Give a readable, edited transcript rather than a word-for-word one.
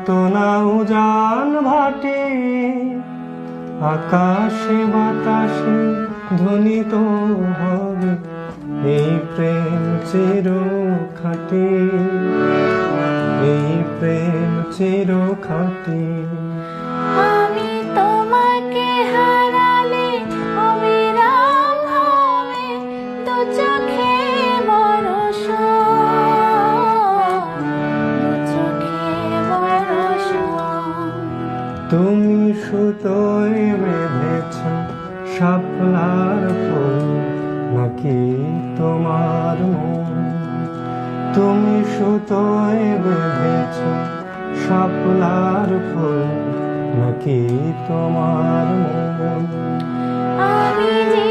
কত না উজান ভাটি, আকাশে বাতাসে ধ্বনিত হবে এই প্রেম চির খাঁটি, এই প্রেম চির খাঁটি। আমি তোমাকে হারালে অবিরাম হবে দু চোখে বর্ষণ, দু চোখে বর্ষণ। তুমি সুতোয় বেঁধেছ শাপলার ফুল নাকি তোমার মন? তুমি সুতোয় বেঁধেছ শাপলার ফুল নাকি তোমার মন? আমি যে